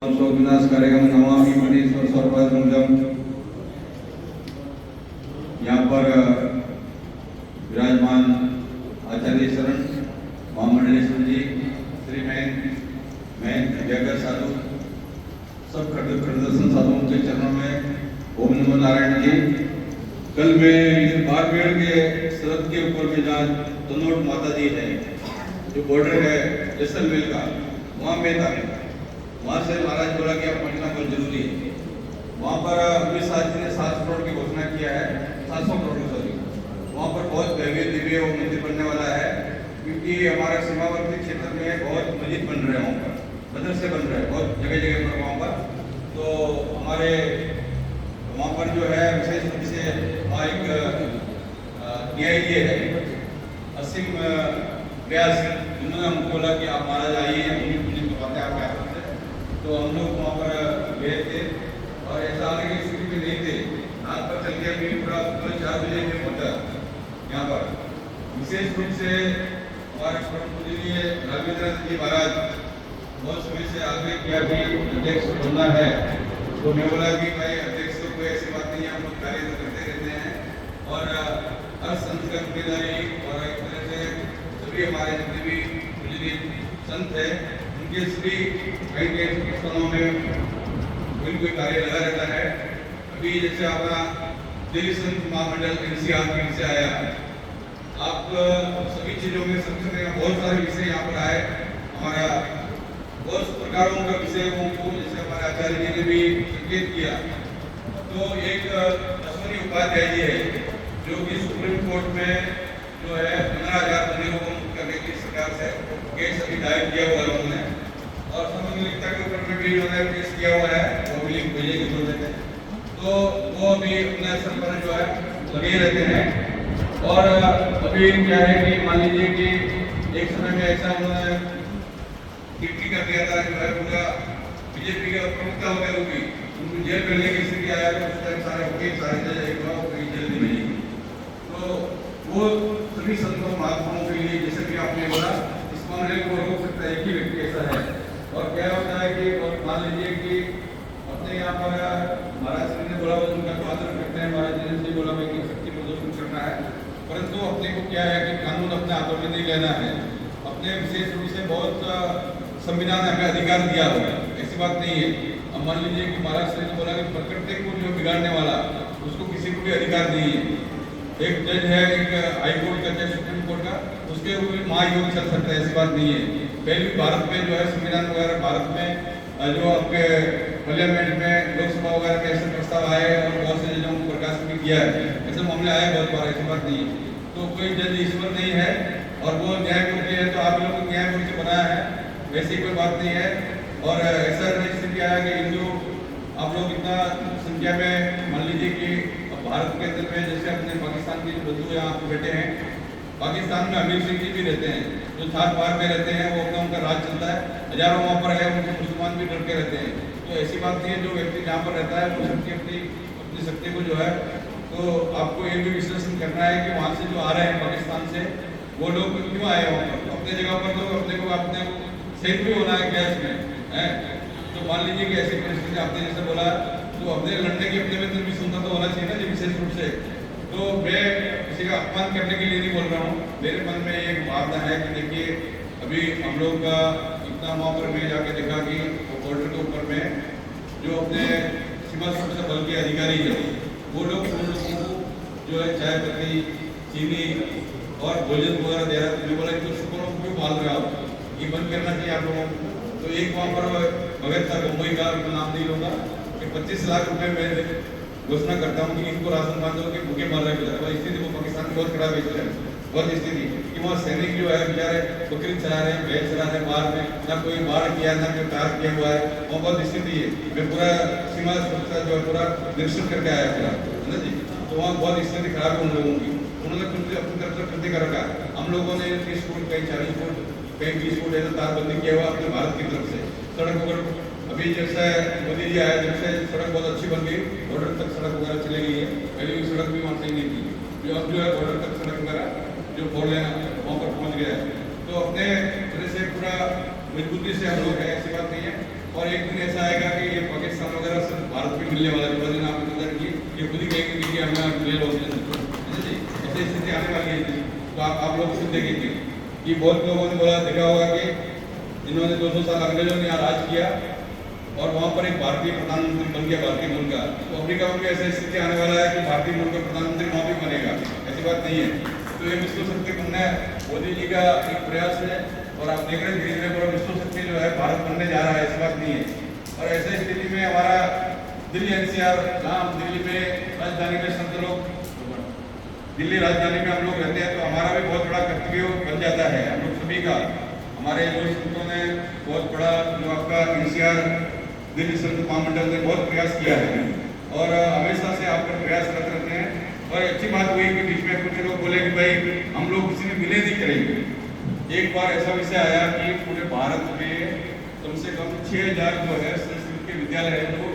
विनाश कार्यक्रम नमामि गणेश सर्वसंगम। यहाँ पर विराजमान आचार्य शरण महामंडलेश्वर जी, श्री मैं जगत साधु, सब प्रदर्शन साधुओं के चरणों में ओम नमो नारायण जी। कल मैं बाड़मेर के सरहद के ऊपर में जहाँ तनोट माता जी है, जो बॉर्डर है जैसलमेर का, वहाँ में था। वहाँ से महाराज बोला कि आप पहुँचना बहुत जरूरी है। वहाँ पर अमित शाह जी ने 7 करोड़ की घोषणा किया है, 700 करोड़ की सॉरी। वहाँ पर बहुत भव्य दिव्य वो मंदिर बनने वाला है, क्योंकि हमारा सीमावर्ती क्षेत्र में बहुत मस्जिद बन रहे हैं, वहाँ पर मदरसे बन रहे हैं बहुत जगह जगह पर वहाँ पर। तो हमारे वहाँ पर जो है विशेष रूप से वहाँ एक न्यायिक है असीम व्यास, जिन्होंने हमको बोला कि आप महाराज आइए, उन्हीं बातें आपके हाथ से। तो हम लोग वहाँ पर गए थे और ऐसा आने की स्थिति में नहीं थे। रात पर चल के अभी पूरा 4 बजे में पहुँचा यहाँ पर। विशेष रूप से हमारे परम पूजनीय राघवेंद्र जी महाराज बहुत समय से आग्रह किया कि अध्यक्ष बनना है। तो मैं बोला कि भाई अध्यक्ष तो कोई ऐसी बात नहीं है, हम लोग कार्य तो करते रहते हैं और हर संत का जिम्मेदारी और एक तरह से सभी हमारे जितने भी पूजनीय संत है उनके सभी कई कई स्थानों में कोई कार्य लगा रहता है। अभी जैसे अपना दिल्ली संत महामंडल NCR से आया, आप सभी चीज़ों में सबसे बहुत सारे विषय यहाँ पर आए। हमारा बहुत प्रकारों का विषयों को जैसे हमारे आचार्य जी ने भी संकेत किया। तो एक अश्विनी उपाध्याय जी है जो कि सुप्रीम कोर्ट में जो है 15,000 बंदियों को मुक्त करने की सरकार से केस अभी दायर किया हुआ है उन्होंने, और संवैधानिकता के ऊपर में भी उन्होंने केस किया हुआ है, वो भी लिंक भेजे की जरूरत है। तो वो अभी अपने स्तर पर जो है लगे रहते हैं। और अभी क्या है कि मान लीजिए कि एक समय में ऐसा उन्होंने टिप्पणी कर दिया था जो है पूरा बीजेपी का प्रमुखता हो गया, होगी उनको जेल करने की स्थिति आया तो उस टाइम सारे वकील सारे जेल में भेजी। तो वो सभी संतों महात्माओं के लिए जैसे कि आपने बोला इस मामले को रोक सकता है एक ही व्यक्ति ऐसा है। और क्या होता है कि मान लीजिए कि अपने यहाँ पर महाराज श्री ने बोला उनका तो आदर करते हैं, महाराज जी ने बोला भाई कि शक्ति प्रदर्शन करना है, परंतु अपने को क्या है कि कानून अपने हाथों में नहीं लेना है। अपने विशेष रूप से बहुत संविधान ने हमें अधिकार दिया हुआ है, ऐसी बात नहीं है। अब मान लीजिए कि महाराज श्री ने बोला कि प्रकृति को जो बिगाड़ने वाला उसको किसी को भी अधिकार नहीं है। एक जज है एक हाई कोर्ट का जज सुप्रीम कोर्ट का, उसके ऊपर भी महायोग चल सकता है, ऐसी बात नहीं है। पहले भी भारत में जो है संविधान वगैरह भारत में जो आपके पार्लियामेंट में लोकसभा वगैरह के ऐसे प्रस्ताव आए और बहुत से जजों को प्रकाश भी किया है, ऐसे मामले आए बहुत बार, ऐसी बात नहीं है। तो कोई जज ईश्वर नहीं है और वो न्यायमूर्ति है, तो आप लोगों को न्यायमूर्ति बनाया है, वैसी कोई बात नहीं है। और ऐसा स्थिति आया कि हिंदू आप लोग इतना संख्या में मान लीजिए कि भारत के अंदर में जैसे अपने पाकिस्तान के जो बंधु यहाँ बैठे हैं, पाकिस्तान में अमीर सिंह जी भी रहते हैं जो थार पार में रहते हैं, वो अपना उनका राज चलता है, हजारों वहाँ पर है, उनके मुसलमान भी डर के रहते हैं। तो ऐसी बात नहीं है, जो व्यक्ति जहाँ पर रहता है वो शक्ति अपनी शक्ति को जो है, तो आपको ये भी विश्लेषण करना है कि वहाँ से जो आ रहे हैं पाकिस्तान से वो लोग क्यों आए वहाँ पर। तो अपने जगह पर तो अपने को सेफ भी होना है गैस में है। तो मान लीजिए कि ऐसी परिस्थिति आपने जैसे बोला, तो अपने लड़ने की अपने में भी सुनता तो होना चाहिए ना जी, विशेष रूप से। तो मैं किसी का अपमान करने के लिए नहीं बोल रहा हूँ, मेरे मन में एक भावना है कि देखिए अभी हम लोग का इतना वहाँ पर मैं जाके देखा कि बॉर्डर के ऊपर में जो अपने सीमा सुरक्षा बल के अधिकारी है वो लोग उन लोगों को जो है चाय पत्ती चीनी और भोजन वगैरह दे रहा है। मैं बोला तो शुक्रों को क्यों पाल रहे हो आप, ये बंद करना चाहिए आप लोगों को। तो एक वहाँ पर भगत था मुंबई का, नाम नहीं लूँगा, कि 25 लाख रुपए मैं घोषणा करता हूँ कि इनको राशन बांधो कि भूखे मर रहे हैं। स्थिति वो पाकिस्तान की बहुत खराब है, बहुत स्थिति कि वहाँ सैनिक जो है बेचारे बकरी चला रहे हैं, भैंस चला रहे हैं बाहर में, ना कोई बाढ़ किया ना कोई कार किया हुआ है, वहाँ बहुत स्थिति है। मैं पूरा सीमा सुरक्षा जो है पूरा निरीक्षण करके आया पूरा, है ना जी। तो वहाँ बहुत स्थिति खराब है उन लोगों की, उन्होंने खुद अपनी तरफ से कृत्य कर रखा है। हम लोगों ने 30 फुट कहीं 40 फुट कहीं 20 फुट ऐसा तारबंदी किया हुआ अपने भारत की तरफ से। सड़क वगैरह अभी जैसे मोदी जी आया जब से सड़क बहुत अच्छी बन गई, बॉर्डर तक सड़क वगैरह चली गई है, पहले भी सड़क भी वहाँ से नहीं थी, जो अब जो है बॉर्डर तक सड़क वगैरह जो 4 लेन वहाँ पर पहुँच गया है। तो अपने तरह से पूरा मजबूती से हम लोग हैं, ऐसी बात नहीं है। और एक दिन ऐसा आएगा कि ये पाकिस्तान वगैरह सब भारत में मिलने वाला है, दिन आप की ये खुद ही कहेंगे कि हमें ले लो, ऐसी स्थिति आने वाली है। तो आप लोग खुद देखेंगे कि बहुत लोगों ने बोला देखा होगा कि इन्होंने 200 साल अंग्रेजों ने यहाँ राज किया और वहाँ पर एक भारतीय प्रधानमंत्री बन गया भारतीय मूल का। तो अफ्रीका में भी ऐसी स्थिति आने वाला है कि भारतीय मूल का प्रधानमंत्री वहाँ भी बनेगा, ऐसी बात नहीं है। तो ये विश्व शक्ति बनना मोदी जी का एक प्रयास है और आप देख रहे हैं धीरे धीरे विश्व शक्ति जो है भारत बनने जा रहा है, ऐसी बात नहीं है। और ऐसे स्थिति में हमारा दिल्ली NCR, जहाँ दिल्ली में राजधानी में संत लोग, दिल्ली राजधानी में हम लोग रहते हैं, तो हमारा भी बहुत बड़ा कर्तव्य बन जाता है हम लोग सभी का। हमारे जो संतों ने बहुत बड़ा जो आपका NCR दिल्ली संत महामंडल ने बहुत प्रयास किया है और हमेशा से आपका प्रयास करते रहते हैं। और अच्छी बात हुई कि बीच में कुछ लोग बोले कि भाई हम लोग किसी में मिले नहीं करेंगे। एक बार ऐसा विषय आया कि पूरे भारत में कम से कम 6000 जो है संस्कृत के विद्यालय है जो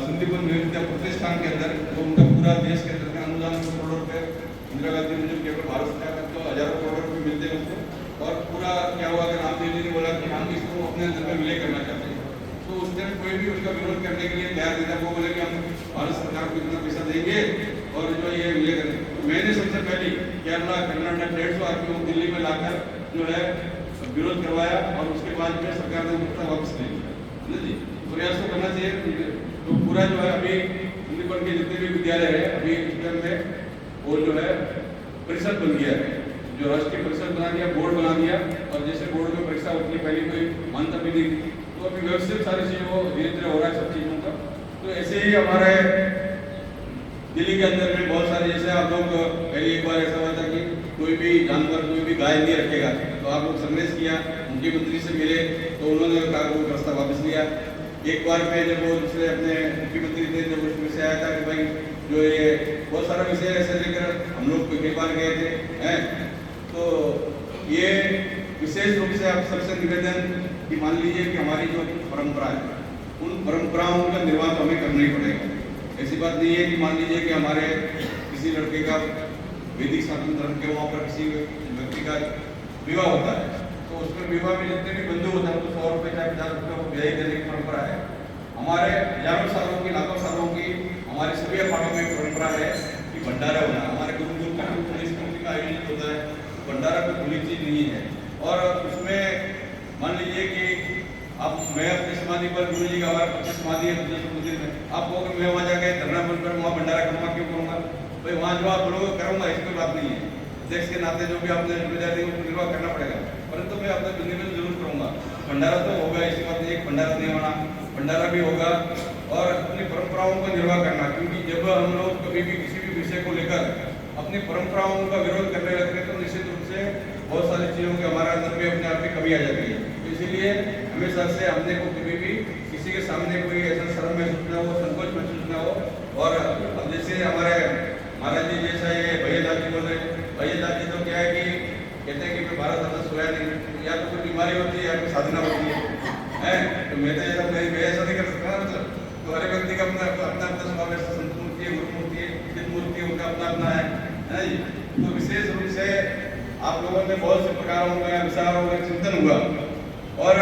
संदीपन विद्या प्रतिष्ठान के अंदर, जो उनका पूरा देश के अंदर अनुदान करोड़ों रुपये इंदिरा गांधी मुझे केवल भारत सरकार तो हजारों करोड़ रुपये मिलते हैं उसको। और पूरा क्या हुआ कि रामदेव जी ने बोला कि हम इसको अपने अंदर में विलय करना चाहते हैं। तो उस दिन कोई भी उसका विरोध करने के लिए तैयार नहीं था। वो बोले कि हम भारत सरकार को इतना पैसा देंगे और जो ये विलय करेंगे। तो मैंने सबसे पहले केरला कर्नाटक 150 आदमियों को दिल्ली में लाकर जो है विरोध करवाया और उसके बाद में सरकार ने मुद्दा वापस ले लिया जी। प्रयास तो करना चाहिए। तो पूरा जो है अभी संदीपन के जितने भी विद्यालय है अभी इस में वो जो है परिषद बन गया है, जो राष्ट्रीय परिषद बना दिया, बोर्ड बना दिया। और जैसे बोर्ड में परीक्षा होती है पहले कोई मान्यता भी नहीं थी, तो अभी व्यवस्थित सारी चीज़ें वो धीरे धीरे हो रहा है सब चीज़ों का। तो ऐसे ही हमारे दिल्ली के अंदर में बहुत सारे, जैसे आप लोग पहले एक बार ऐसा हुआ था कि कोई भी जानवर कोई भी गाय नहीं रखेगा, तो आप लोग संदेश किया, मुख्यमंत्री से मिले तो उन्होंने कहा वो प्रस्ताव वापस लिया। एक बार में जब वो दूसरे अपने मुख्यमंत्री थे जब उसमें से आया था कि भाई जो ये बहुत सारा विषय ऐसे लेकर हम लोग कई बार गए थे हैं। तो ये विशेष रूप से आप सबसे निवेदन कि मान लीजिए कि हमारी जो परंपरा है उन परंपराओं का निर्वाह तो हमें करना ही पड़ेगा। ऐसी बात नहीं है कि मान लीजिए कि हमारे किसी लड़के का वैदिक सनातन धर्म के वहाँ पर किसी व्यक्ति का विवाह होता है, तो उसमें विवाह में जितने भी बंधु होते हैं तो 100 रुपये चाहे 50 रुपये को व्यय करने की परंपरा है। हमारे हजारों सालों की लाखों सालों की हमारे सभी अखाड़ों में परंपरा है कि भंडारा होना। हमारे गुरुकुल का संस्कृति का आयोजन होता है, भंडारा कोई खुली चीज नहीं है। और उसमें मान लीजिए कि अब मैं अपनी समाधि पर गुरु जी का हमारा 25 समाधि है मंदिर में, आप कहोगे मैं वहाँ जाकर धरना बनकर वहाँ भंडारा करूँगा, क्यों करूँगा भाई? वहाँ जो आप बोलोगे करूँगा, इसकी बात नहीं है। अध्यक्ष के नाते जो भी आपने जिम्मेदारी उसको निर्वाह करना पड़ेगा, परंतु मैं अपने निवेदन जरूर करूँगा। भंडारा तो होगा, ऐसी बात नहीं, एक भंडारा नहीं होना, भंडारा भी होगा। और अपनी परंपराओं का निर्वाह करना, क्योंकि जब हम लोग कभी भी किसी भी विषय को लेकर अपनी परंपराओं का विरोध करने लगते हैं तो निश्चित रूप से बहुत सारी चीज़ों की हमारे अंदर में अपने आप में कमी आ जाती है। तो इसीलिए हमेशा से हमने को कभी भी किसी के सामने कोई ऐसा शर्म महसूस न हो, संकोच महसूस न हो। और अब जैसे हमारे महाराज जी जैसा ये भैया दास जी बोल रहे, भैया दास जी तो क्या है कि कहते हैं कि मैं भारत आता सोया नहीं, या तो कोई बीमारी होती है या कोई साधना होती है। तो मैं तो ऐसा नहीं कर सकता। मतलब तो हर व्यक्ति का अपना अपना स्वभाव है, संत मूर्ति है, गुरु मूर्ति है, सिद्ध मूर्ति है, उनका अपना अपना है जी। तो विशेष रूप से आप लोगों में बहुत से प्रकारों में विचारों में चिंतन हुआ। और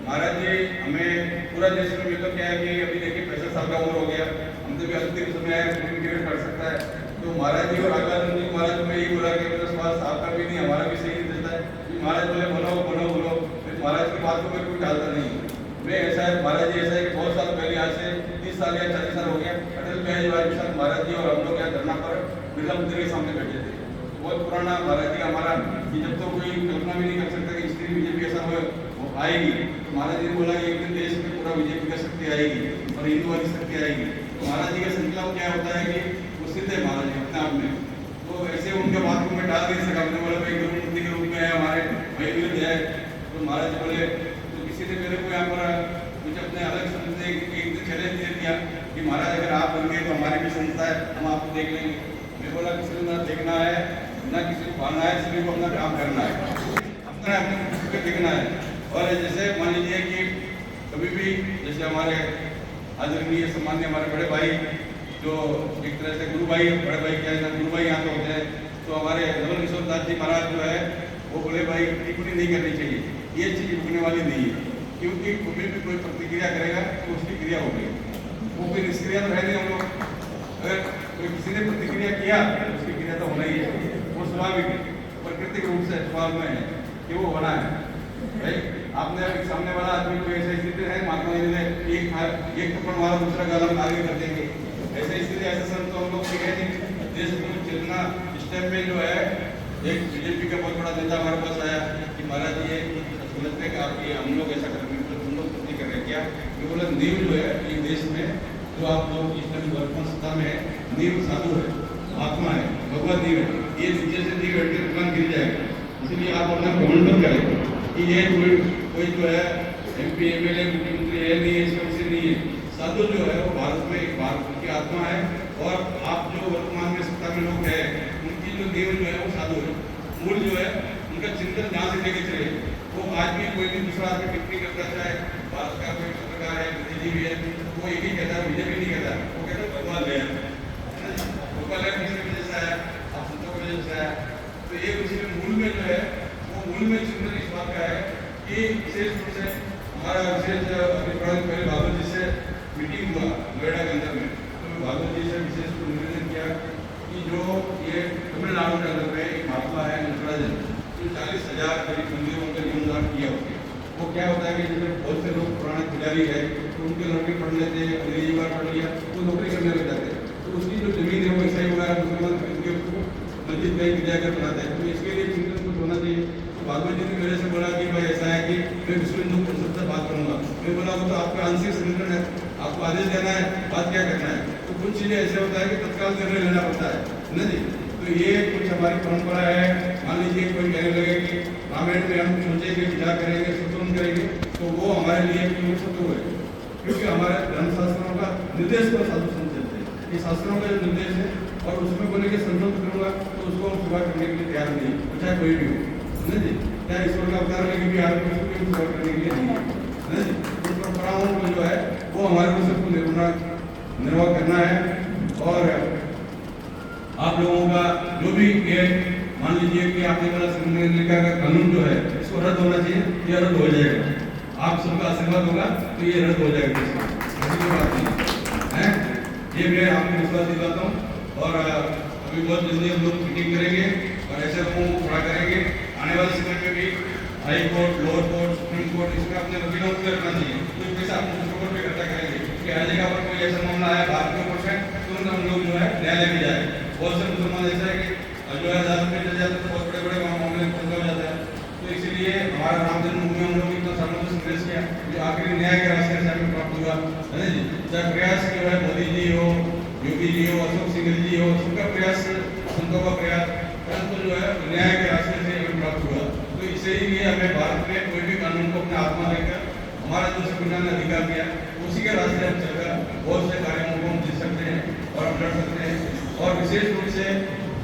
महाराज जी हमें पूरा देश में मिलकर क्या है कि अभी देखिए 65 साल का उम्र हो गया, हमसे भी अंतिम समय है, डिबेट कर सकता है। तो महाराज जी और आकाश जी महाराज को यही बोला कि मेरा स्वास्थ्य आपका भी नहीं हमारा भी सही रहता है। महाराज बोले बोलो बोलो बोलो, महाराज की बात को मैं कोई डालता नहीं। मैं ऐसा है, महाराज जी ऐसा है कि बहुत साल पहले, आज से 30 साल या 40 साल हो गया, अटल बिहारी वाजपेयी साहब महाराज जी और हम लोग यहाँ धरना पर बिरला मंदिर के सामने बैठे थे। बहुत पुराना महाराज जी हमारा कि जब तो कोई कल्पना भी नहीं कर सकता कि स्त्री बीजेपी ऐसा हो आएगी। तो महाराज जी ने बोला कि एक दिन देश में पूरा बीजेपी का शक्ति आएगी और हिंदुवादी शक्ति आएगी। तो महाराज जी का संकल्प क्या होता है कि वो सिद्ध है महाराज जी अपने आप में। तो ऐसे उनके बात को मैं टाल नहीं सका। हमने बोला भाई गुरु मूर्ति के रूप में है हमारे भाई विरुद्ध है। तो महाराज जी बोले, तो किसी ने मेरे को यहाँ पर कुछ अपने अलग संत से एक दिन चैलेंज दे दिया कि महाराज अगर आप बन गए तो हमारी भी संस्था है, हम आपको देख लेंगे। मैं बोला किसी को ना देखना है ना किसी को पाना है, सभी को अपना काम करना है, अपना अपने देखना है। और जैसे मान लीजिए कि कभी भी जैसे हमारे आदरणीय सम्मान्य हमारे बड़े भाई जो एक तरह से गुरु भाई, बड़े भाई क्या है गुरु भाई यहाँ तो होते हैं, तो हमारे नवल किशोर दास जी महाराज जो है वो बोले भाई टिप्पणी नहीं करनी चाहिए, ये चीज रुकने वाली नहीं है। क्योंकि कभी भी कोई प्रतिक्रिया करेगा तो उसकी क्रिया होगी, वो कोई निष्क्रिय तो है नहीं। हम लोग अगर कोई किसी ने प्रतिक्रिया किया तो उसकी क्रिया तो होना ही है, वो स्वाभाविक है, प्राकृतिक रूप से स्वभाव में है कि वो होना है। भाई आपने सामने वाला आदमी कोई ऐसी स्थिति है, महात्मा जी ने एक थप्पड़ मारा दूसरा गाल आगे कर देंगे, ऐसे स्थिति ऐसे संत तो हम लोग ठीक है नहीं। देश को चलना इस टाइम में जो है, एक बीजेपी का बहुत बड़ा नेता हमारे पास आया कि महाराज ये समझते हैं कि आप ये हम लोग ऐसा करेंगे, तो हम लोग नहीं कर रहे क्या, ये बोला नींव जो है ये देश में जो आप लोग इस टाइम वर्तमान सत्ता में है, नींव साधु है, आत्मा है, भगवत नींव है, ये नीचे से नींव बैठ के दुकान गिर जाएगा। इसलिए आप अपना घमंड मत करें कि ये कोई जो है MP MLA मुख्यमंत्री है नहीं है, इसका विषय नहीं है। साधु जो है वो भारत में एक भारत की आत्मा है, और आप जो वर्तमान में सत्ता में लोग हैं उनकी जो नींव जो है वो साधु है, मूल जो है उनका चिंतन जहाँ से लेके चले। वो आज भी कोई भी दूसरा आदमी टिप्पणी करता चाहे भारत का कोई पत्रकार है, बुद्धिजीवी है, वो एक ही कहता है, बीजेपी नहीं कहता, वो कहता है भगवान है, भगवान है किसी वजह से आया, आप संतों की वजह से आया। तो ये उसी में मूल में जो है वो मूल में चिंतन इस बात का है कि विशेष रूप से हमारा विशेष पहले भागवत जी से मीटिंग हुआ नोएडा के अंदर में, तो भागवत जी से विशेष निवेदन किया कि जो ये तमिलनाडु के अंदर में एक महात्मा है नटराजन, जो 40,000 करीब मंदिरों का जीवनदान किया होते, वो क्या होता है कि जैसे बहुत से लोग पुराने पुजारी है तो उनके लड़के पढ़ लेते हैं, अंग्रेजी बार पढ़ लिया तो नौकरी करने लग जाते हैं, तो उसकी जो जमीन है वो ईसाई वगैरह मुसलमान खरीद के उसको मस्जिद कहीं गिरजाघर बनाते हैं। तो इसके लिए चिंतन कुछ होना चाहिए। तो भागवत जी ने मेरे से बोला कि भाई ऐसा है कि मैं विश्व हिंदू परिषद से बात करूंगा। मैं बोला वो तो आपका आंशिक संगठन है, आपको आदेश देना है, बात क्या करना है। तो कुछ चीज़ें ऐसे होता है कि तत्काल निर्णय लेना पड़ता है ना जी। तो ये कुछ हमारी परंपरा है। मान लीजिए कोई कहने लगे कि रामायण में हम सोचेंगे, विचार करेंगे, संतुलन करेंगे, तो वो हमारे लिए शत्रु है, क्योंकि हमारे धर्मशास्त्रों का निर्देश पर साधु संत चलते हैं। ये शास्त्रों का जो निर्देश है और उसमें बोले कि संतुष्ट करूंगा तो उसको हम सेवा करने के लिए तैयार नहीं, चाहे कोई भी हो ना जी, चाहे ईश्वर का अवतार लेके भी आप उसको भी सेवा करने के लिए नहीं है ना जी। उन परंपराओं को जो है वो हमारे को सबको निर्वाह करना है। और आप लोगों का जो भी ये मान लीजिए कि आपने बोला संविधान का कानून जो है इसको रद्द होना चाहिए, ये रद्द हो जाएगा। आप सबका आशीर्वाद होगा तो ये रद्द हो जाएगा, ऐसी बात नहीं है। ये मैं आपको विश्वास दिलाता हूँ। और अभी बहुत जल्दी हम लोग मीटिंग करेंगे और ऐसे लोगों को खड़ा करेंगे। आने वाले समय में भी high court, lower court, supreme court, इसमें अपने वकीलों को करना चाहिए। तो पैसा आप सुप्रीम कोर्ट में इकट्ठा करेंगे कि हर जगह पर कोई ऐसा मामला आया भारत के ऊपर से तो हम लोग जो है न्यायालय में जाए। बहुत से मुसलमान ऐसा है कि जो है अदालत में चले जाते हैं, बहुत बड़े बड़े मामले फंसा हो जाता है। तो इसीलिए हमारा राम जन्मभूमि हम लोग इतना सालों से संघर्ष किया, जो आखिरी न्याय के रास्ते से हमें प्राप्त हुआ है ना जी। चाहे प्रयास जो है मोदी जी हो, योगी जी हो, अशोक सिंह जी हो, सबका प्रयास, संतों का प्रयास, परंतु जो है न्याय के रास्ते से हमें प्राप्त हुआ। तो इसीलिए हमें भारत में कोई भी कानून को अपने हाथ में लेकर हमारा जो संविधान ने अधिकार दिया उसी के रास्ते हम चलकर बहुत से कार्यों को हम जीत सकते हैं और हम लड़ सकते हैं। और विशेष रूप से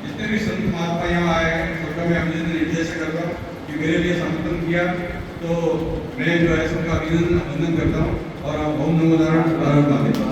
जितने भी संत महात्मा यहाँ आए हैं सबका मैं अभिनंदन निर्देश करता हूँ कि मेरे लिए समर्थन किया, तो मैं जो है सबका अभिनंदन करता हूँ। और ओम नमो नारायण।